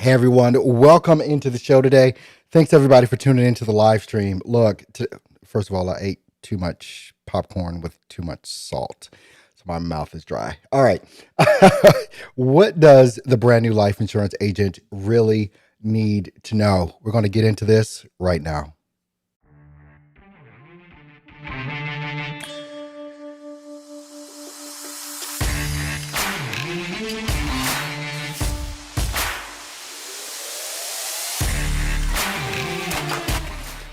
Hey everyone, welcome into the show today. Thanks everybody for tuning into the live stream. Look, first of all, I ate too much popcorn with too much salt, so my mouth is dry. All right. What does the brand new life insurance agent really need to know? We're going to get into this right now.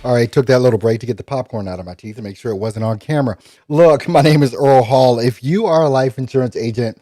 All right, took that little break to get the popcorn out of my teeth and make sure it wasn't on camera. Look, my name is Earl Hall. If you are a life insurance agent,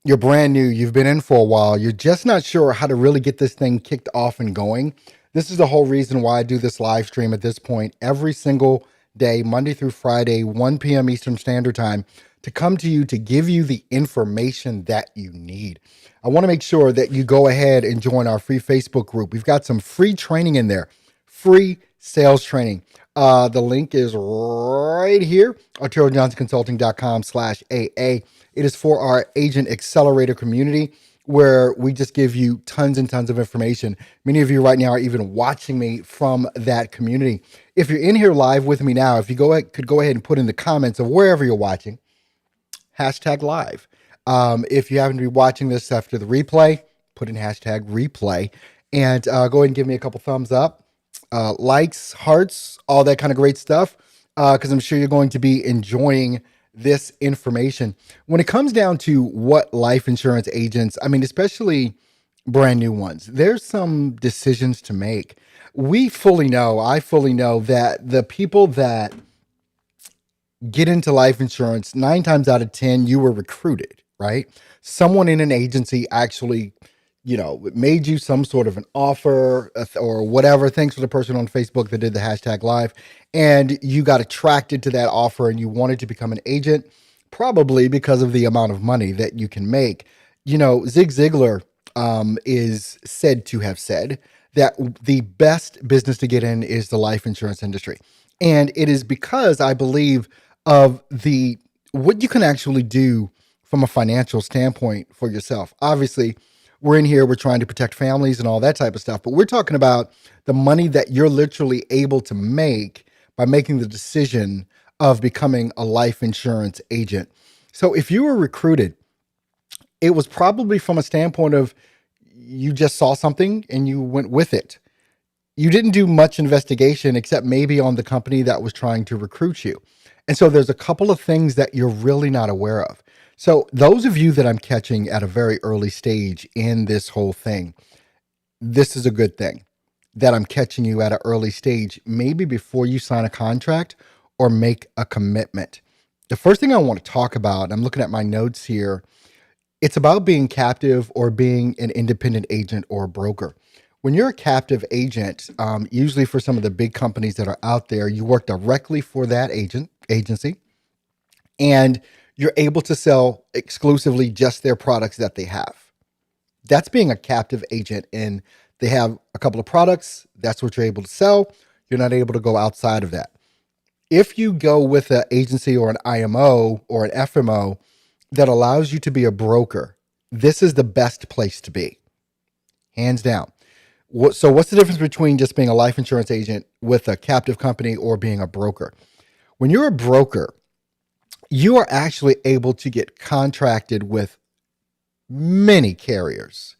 you're brand new, you've been in for a while, you're just not sure how to really get this thing kicked off and going. This is the whole reason why I do this live stream at this point every single day, Monday through Friday, 1 p.m. Eastern Standard Time, to come to you to give you the information that you need. I want to make sure that you go ahead and join our free Facebook group. We've got some free training in there, free sales training. The link is right here, arteriojohnsonconsulting.com/AA. It is for our Agent Accelerator community where we just give you tons and tons of information. Many of you right now are even watching me from that community. If you're in here live with me now, if you could go ahead and put in the comments of wherever you're watching, #live. If you happen to be watching this after the replay, put in #replay and go ahead and give me a couple thumbs up. Likes, hearts, all that kind of great stuff, because I'm sure you're going to be enjoying this information. When it comes down to what life insurance agents, especially brand new ones, there's some decisions to make. I fully know that the people that get into life insurance, 9 times out of 10, you were recruited, right? Someone in an agency actually made you some sort of an offer or whatever. Thanks for the person on Facebook that did the #live. And you got attracted to that offer and you wanted to become an agent, probably because of the amount of money that you can make. Zig Ziglar is said to have said that the best business to get in is the life insurance industry. And it is because I believe of what you can actually do from a financial standpoint for yourself. Obviously, we're in here, we're trying to protect families and all that type of stuff, but we're talking about the money that you're literally able to make by making the decision of becoming a life insurance agent. So if you were recruited, it was probably from a standpoint of you just saw something and you went with it. You didn't do much investigation except maybe on the company that was trying to recruit you. And so there's a couple of things that you're really not aware of. So those of you that I'm catching at a very early stage in this whole thing, this is a good thing that I'm catching you at an early stage, maybe before you sign a contract or make a commitment. The first thing I want to talk about, I'm looking at my notes here, it's about being captive or being an independent agent or a broker. When you're a captive agent, usually for some of the big companies that are out there, you work directly for that agency, and you're able to sell exclusively just their products that they have. That's being a captive agent, and they have a couple of products. That's what you're able to sell. You're not able to go outside of that. If you go with an agency or an IMO or an FMO that allows you to be a broker, this is the best place to be, hands down. So what's the difference between just being a life insurance agent with a captive company or being a broker? When you're a broker, you are actually able to get contracted with many carriers,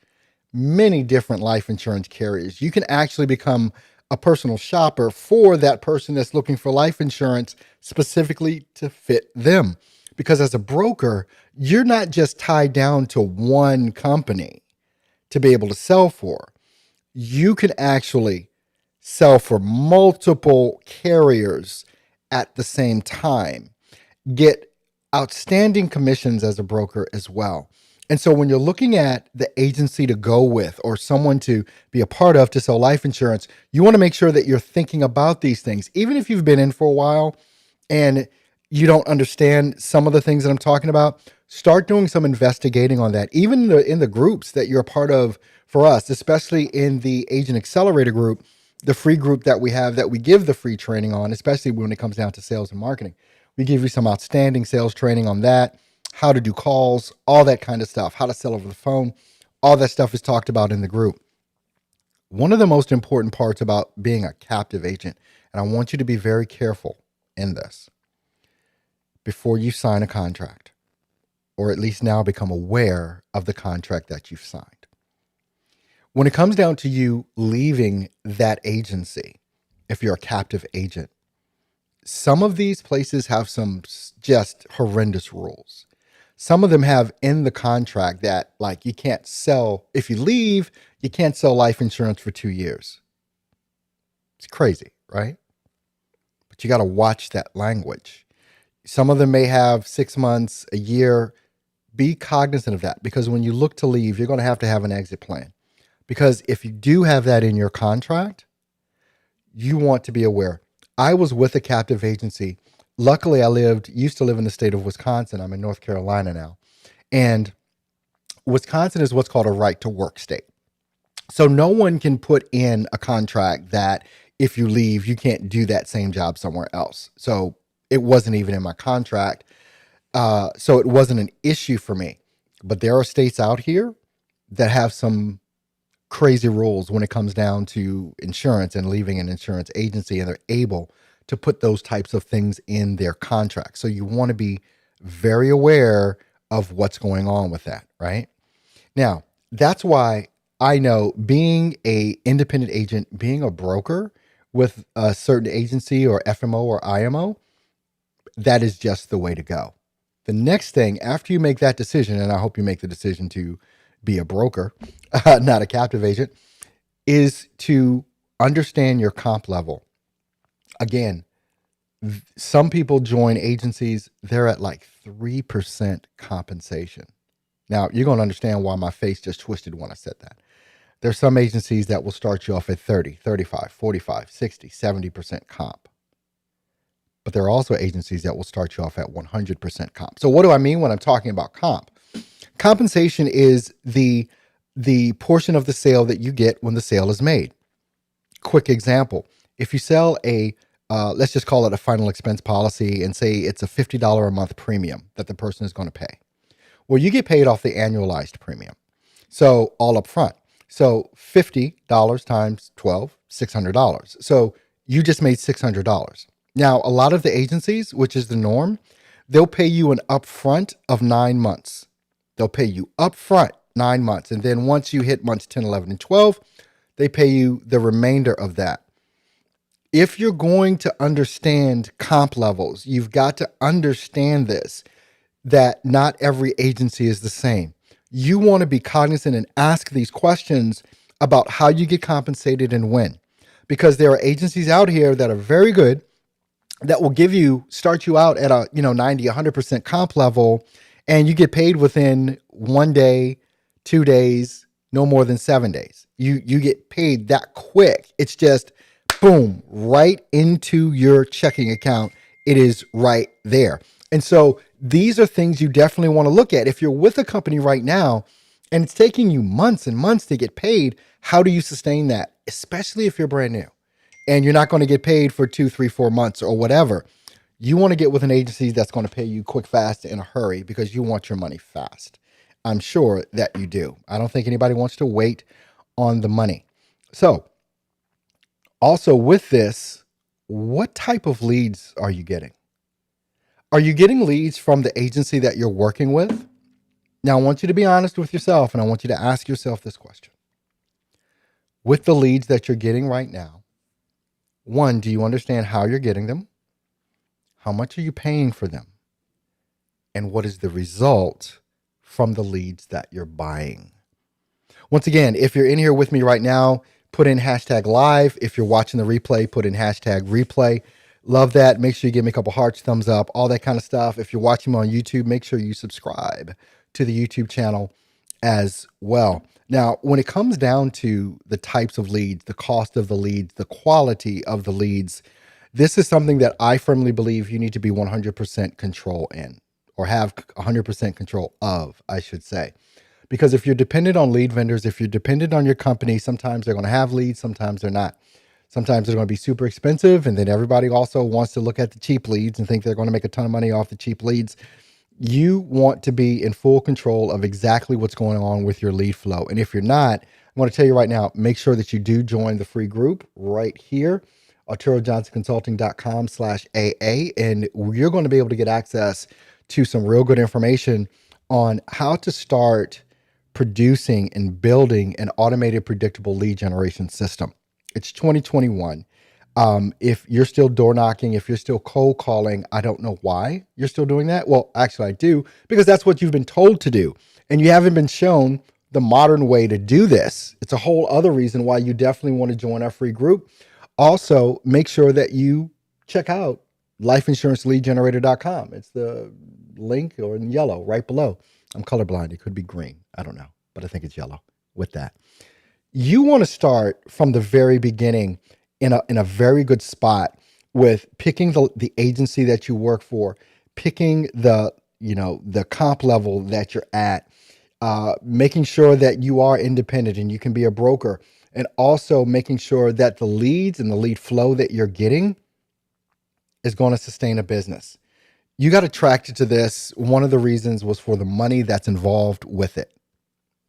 many different life insurance carriers. You can actually become a personal shopper for that person that's looking for life insurance specifically to fit them. Because as a broker, you're not just tied down to one company to be able to sell for. You can actually sell for multiple carriers at the same time, get outstanding commissions as a broker as well. And so when you're looking at the agency to go with or someone to be a part of to sell life insurance, you want to make sure that you're thinking about these things. Even if you've been in for a while and you don't understand some of the things that I'm talking about, start doing some investigating on that. Even in the groups that you're a part of for us, especially in the Agent Accelerator group, the free group that we have that we give the free training on, especially when it comes down to sales and marketing. We give you some outstanding sales training on that, how to do calls, all that kind of stuff, how to sell over the phone. All that stuff is talked about in the group. One of the most important parts about being a captive agent, and I want you to be very careful in this before you sign a contract, or at least now become aware of the contract that you've signed. When it comes down to you leaving that agency, if you're a captive agent, some of these places have some just horrendous rules. Some of them have in the contract that, like, you can't sell, if you leave, you can't sell life insurance for 2 years. It's crazy, right? But you got to watch that language. Some of them may have 6 months, a year. Be cognizant of that, because when you look to leave, you're going to have an exit plan. Because if you do have that in your contract, you want to be aware. I was with a captive agency. Luckily, used to live in the state of Wisconsin. I'm in North Carolina now. And Wisconsin is what's called a right to work state. So no one can put in a contract that if you leave, you can't do that same job somewhere else. So it wasn't even in my contract. So it wasn't an issue for me. But there are states out here that have some crazy rules when it comes down to insurance and leaving an insurance agency, and they're able to put those types of things in their contract. So you want to be very aware of what's going on with that, right? Now, that's why I know being a independent agent, being a broker with a certain agency or FMO or IMO, that is just the way to go. The next thing after you make that decision, and I hope you make the decision to be a broker, not a captive agent, is to understand your comp level. Again, some people join agencies, they're at like 3% compensation. Now, you're going to understand why my face just twisted when I said that. There's some agencies that will start you off at 30, 35, 45, 60, 70% comp. But there are also agencies that will start you off at 100% comp. So what do I mean when I'm talking about comp? Compensation is the portion of the sale that you get when the sale is made. Quick example. If you sell let's just call it a final expense policy and say it's a $50 a month premium that the person is going to pay. Well, you get paid off the annualized premium. So all up front. So $50 times 12, $600. So you just made $600. Now, a lot of the agencies, which is the norm, they'll pay you an upfront of 9 months. They'll pay you upfront 9 months. And then once you hit months 10, 11, and 12, they pay you the remainder of that. If you're going to understand comp levels, you've got to understand this, that not every agency is the same. You want to be cognizant and ask these questions about how you get compensated and when. Because there are agencies out here that are very good that will start you out at a 90, 100% comp level, and you get paid within 1 day, 2 days, no more than 7 days. You get paid that quick. It's just boom, right into your checking account. It is right there. And so these are things you definitely want to look at. If you're with a company right now and it's taking you months and months to get paid, how do you sustain that? Especially if you're brand new and you're not going to get paid for 2, 3, 4 months or whatever. You want to get with an agency that's going to pay you quick, fast, in a hurry, because you want your money fast. I'm sure that you do. I don't think anybody wants to wait on the money. So also with this, what type of leads are you getting? Are you getting leads from the agency that you're working with? Now, I want you to be honest with yourself, and I want you to ask yourself this question. With the leads that you're getting right now, one, do you understand how you're getting them? How much are you paying for them? And what is the result from the leads that you're buying? Once again, if you're in here with me right now, put in #live. If you're watching the replay, put in #replay. Love that. Make sure you give me a couple hearts, thumbs up, all that kind of stuff. If you're watching me on YouTube, make sure you subscribe to the YouTube channel as well. Now, when it comes down to the types of leads, the cost of the leads, the quality of the leads, this is something that I firmly believe you need to be 100% control in, or have 100% control of, I should say. Because if you're dependent on lead vendors, if you're dependent on your company, sometimes they're going to have leads, sometimes they're not. Sometimes they're going to be super expensive, and then everybody also wants to look at the cheap leads and think they're going to make a ton of money off the cheap leads. You want to be in full control of exactly what's going on with your lead flow. And if you're not, I want to tell you right now, make sure that you do join the free group right here, arturojohnsonconsulting.com/AA, and you're going to be able to get access to some real good information on how to start producing and building an automated predictable lead generation system. It's 2021. If you're still door knocking, if you're still cold calling, I don't know why you're still doing that. Well, actually I do, because that's what you've been told to do. And you haven't been shown the modern way to do this. It's a whole other reason why you definitely want to join our free group. Also, make sure that you check out lifeinsuranceleadgenerator.com. It's the link or in yellow right below. I'm colorblind. It could be green. I don't know, but I think it's yellow with that. You want to start from the very beginning in a very good spot with picking the agency that you work for, picking the comp level that you're at, making sure that you are independent and you can be a broker, and also making sure that the leads and the lead flow that you're getting is going to sustain a business. You got attracted to this. One of the reasons was for the money that's involved with it.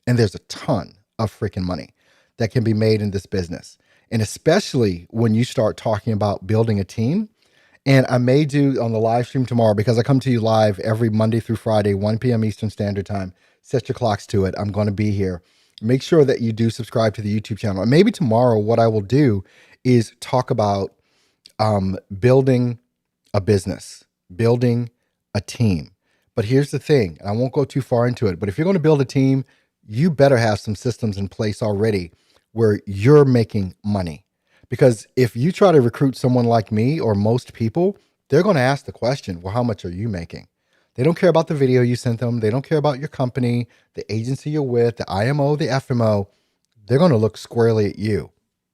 And there's a ton of freaking money that can be made in this business. And especially when you start talking about building a team. And I may do on the live stream tomorrow, because I come to you live every Monday through Friday, 1 p.m. Eastern Standard Time. Set your clocks to it. I'm going to be here. Make sure that you do subscribe to the YouTube channel. And maybe tomorrow what I will do is talk about building a business, building a team. But here's the thing, and I won't go too far into it, but if you're going to build a team, you better have some systems in place already where you're making money. Because if you try to recruit someone like me or most people, they're going to ask the question, well, how much are you making? They don't care about the video you sent them. They don't care about your company, the agency you're with, the IMO, the FMO. They're going to look squarely at you.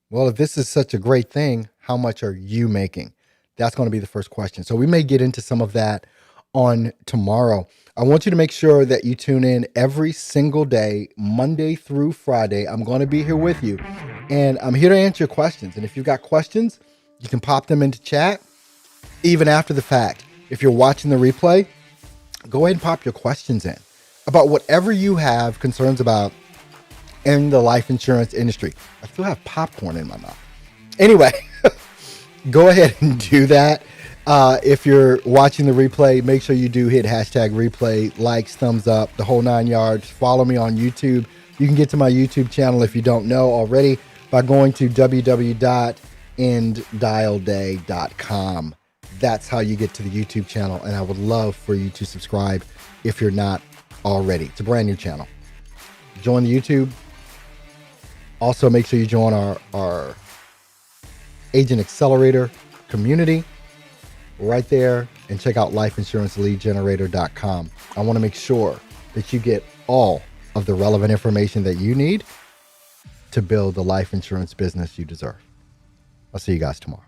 Well, if this is such a great thing, how much are you making? That's going to be the first question. So we may get into some of that on tomorrow. I want you to make sure that you tune in every single day, Monday through Friday. I'm going to be here with you, and I'm here to answer your questions. And if you've got questions, you can pop them into chat even after the fact. If you're watching the replay, go ahead and pop your questions in about whatever you have concerns about in the life insurance industry. I still have popcorn in my mouth. Anyway, go ahead and do that. If you're watching the replay, make sure you do hit hashtag replay, likes, thumbs up, the whole 9 yards. Follow me on YouTube. You can get to my YouTube channel if you don't know already by going to www.enddialday.com. That's how you get to the YouTube channel, and I would love for you to subscribe if you're not already. It's a brand new channel. Join the YouTube. Also, make sure you join our Agent Accelerator community right there, and check out lifeinsuranceLeadGenerator.com. I want to make sure that you get all of the relevant information that you need to build the life insurance business you deserve. I'll see you guys tomorrow.